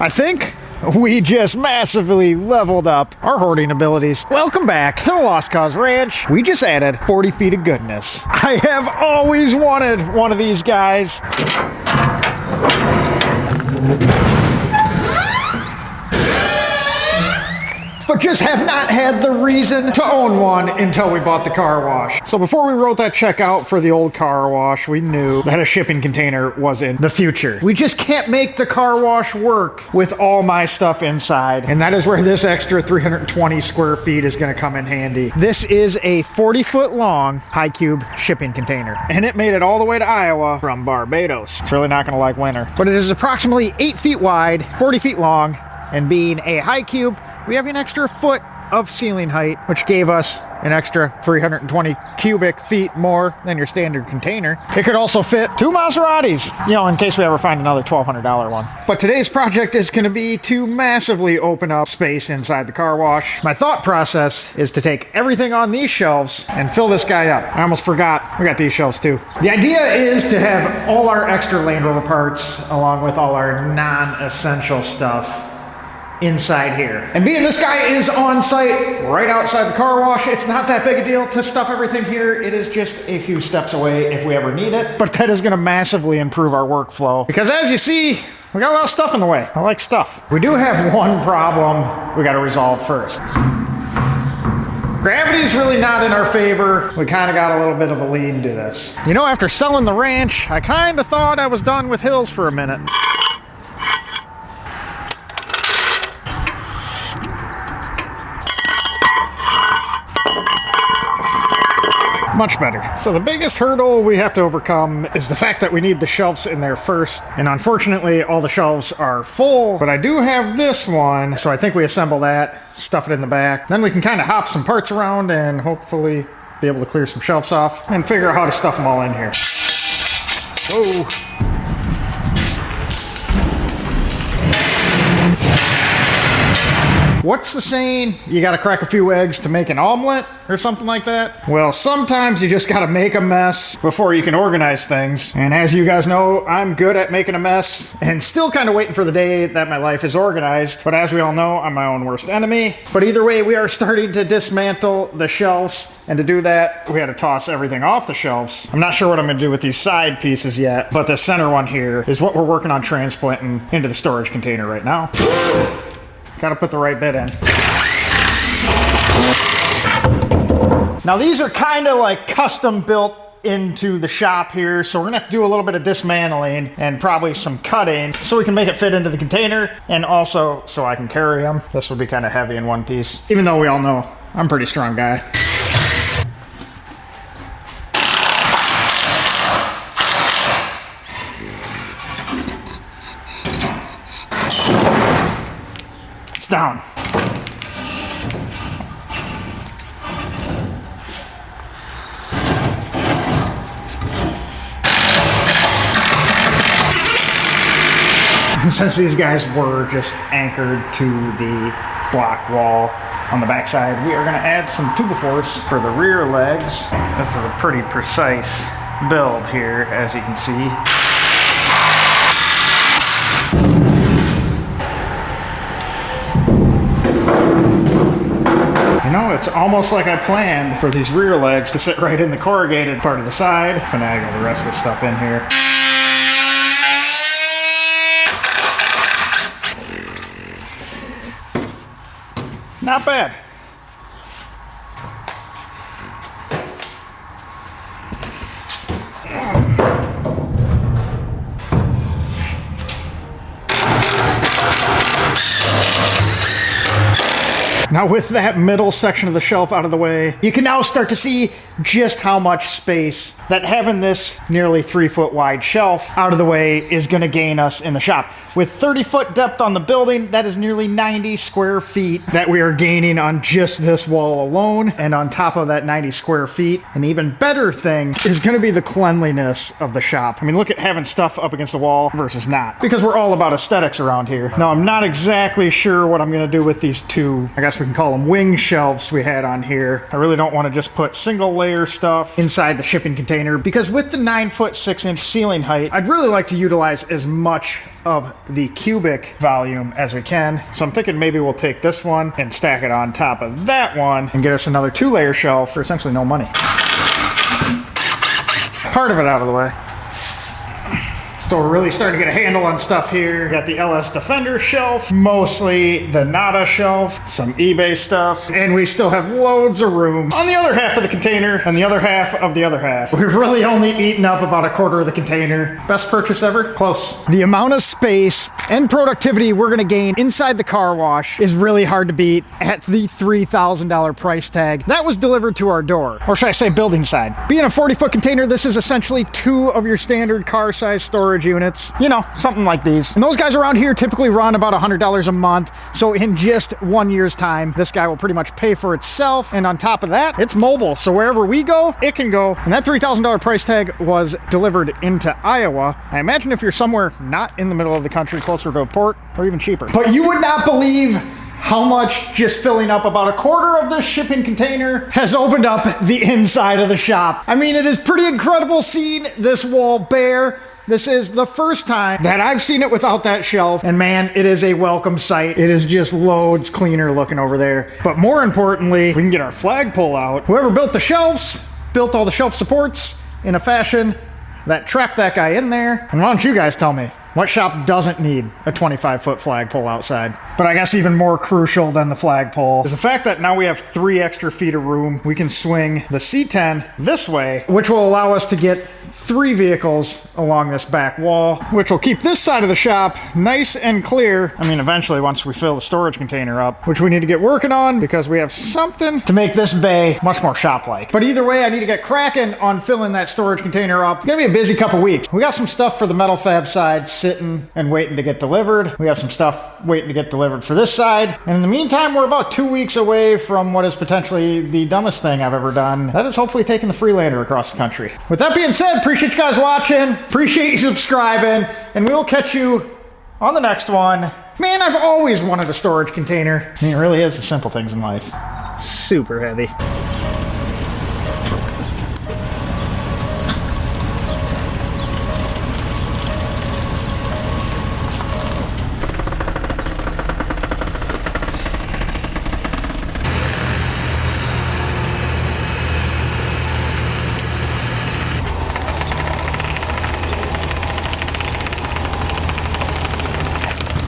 I think we just massively leveled up our hoarding abilities. Welcome back to the Lost Cause Ranch. We just added 40 feet of goodness. I have always wanted one of these guys. But just have not had the reason to own one until we bought the car wash. So before we wrote that check out for the old car wash, we knew that a shipping container was in the future. We just can't make the car wash work with all my stuff inside. And that is where this extra 320 square feet is gonna come in handy. This is a 40-foot long high cube shipping container. And it made it all the way to Iowa from Barbados. It's really not gonna like winter. But it is approximately 8 feet wide, 40 feet long, and being a high cube, we have an extra foot of ceiling height, which gave us an extra 320 cubic feet more than your standard container. It could also fit 2 Maseratis, you know, in case we ever find another $1,200 one. But today's project is going to be to massively open up space inside the car wash. My thought process is to take everything on these shelves and fill this guy up. I almost forgot, we got these shelves too. The idea is to have all our extra Land Rover parts along with all our non-essential stuff inside here. And being this guy is on site right outside the car wash, it's not that big a deal to stuff everything here. It is just a few steps away if we ever need it. But that is gonna massively improve our workflow because as you see, we got a lot of stuff in the way. I like stuff. We do have one problem we gotta resolve first. Gravity's really not in our favor. We kind of got a little bit of a lead to this. You know, after selling the ranch, I kind of thought I was done with hills for a minute. Much better. So the biggest hurdle we have to overcome is the fact that we need the shelves in there first. And unfortunately, all the shelves are full, but I do have this one. So I think we assemble that, stuff it in the back. Then we can kind of hop some parts around and hopefully be able to clear some shelves off and figure out how to stuff them all in here. Whoa. What's the saying? You gotta crack a few eggs to make an omelet or something like that? Well, sometimes you just gotta make a mess before you can organize things. And as you guys know, I'm good at making a mess and still kind of waiting for the day that my life is organized. But as we all know, I'm my own worst enemy. But either way, we are starting to dismantle the shelves. And to do that, we had to toss everything off the shelves. I'm not sure what I'm gonna do with these side pieces yet, but the center one here is what we're working on transplanting into the storage container right now. Gotta put the right bit in. Now these are kind of like custom built into the shop here, so we're gonna have to do a little bit of dismantling and probably some cutting so we can make it fit into the container and also so I can carry them. This would be kind of heavy in one piece, even though we all know I'm a pretty strong guy. Down. And since these guys were just anchored to the block wall on the backside, we are going to add some 2x4s for the rear legs. This is a pretty precise build here, as you can see. You know, it's almost like I planned for these rear legs to sit right in the corrugated part of the side. Finagle the rest of the stuff in here. Not bad. Now with that middle section of the shelf out of the way, you can now start to see just how much space that having this nearly 3-foot wide shelf out of the way is going to gain us in the shop. With 30-foot depth on the building, that is nearly 90 square feet that we are gaining on just this wall alone. And on top of that 90 square feet, an even better thing is going to be the cleanliness of the shop. I mean, look at having stuff up against the wall versus not, because we're all about aesthetics around here. Now, I'm not exactly sure what I'm going to do with these two, I guess guess we can call them wing shelves we had on here. I really don't want to just put single layer stuff inside the shipping container because with the 9-foot 6-inch ceiling height, I'd really like to utilize as much of the cubic volume as we can. So I'm thinking maybe we'll take this one and stack it on top of that one and get us another 2-layer shelf for essentially no money. Part of it out of the way. So we're really starting to get a handle on stuff here. We got the LS Defender shelf, mostly the Nada shelf, some eBay stuff, and we still have loads of room on the other half of the container and the other half of the other half. We've really only eaten up about a quarter of the container. Best purchase ever? Close. The amount of space and productivity we're gonna gain inside the car wash is really hard to beat at the $3,000 price tag that was delivered to our door. Or should I say building side. Being a 40-foot container, this is essentially 2 of your standard car size storage units, you know, something like these. And those guys around here typically run about $100 a month. So in just 1 year's time, this guy will pretty much pay for itself. And on top of that, it's mobile. So wherever we go, it can go. And that $3,000 price tag was delivered into Iowa. I imagine if you're somewhere not in the middle of the country, closer to a port, or even cheaper. But you would not believe how much just filling up about a quarter of this shipping container has opened up the inside of the shop. I mean, it is pretty incredible seeing this wall bare. This is the first time that I've seen it without that shelf, and man, it is a welcome sight. It is just loads cleaner looking over there. But more importantly, we can get our flagpole out. Whoever built the shelves, built all the shelf supports in a fashion that trapped that guy in there. And why don't you guys tell me, what shop doesn't need a 25-foot flagpole outside? But I guess even more crucial than the flagpole is the fact that now we have 3 extra feet of room. We can swing the C10 this way, which will allow us to get 3 vehicles along this back wall, which will keep this side of the shop nice and clear. I mean, eventually once we fill the storage container up, which we need to get working on because we have something to make this bay much more shop-like. But either way, I need to get cracking on filling that storage container up. It's gonna be a busy couple weeks. We got some stuff for the metal fab side sitting and waiting to get delivered. We have some stuff waiting to get delivered for this side. And in the meantime, we're about 2 weeks away from what is potentially the dumbest thing I've ever done. That is hopefully taking the Freelander across the country. With that being said, appreciate you guys watching, appreciate you subscribing, and we will catch you on the next one. Man, I've always wanted a storage container. I mean, it really is the simple things in life. Super heavy.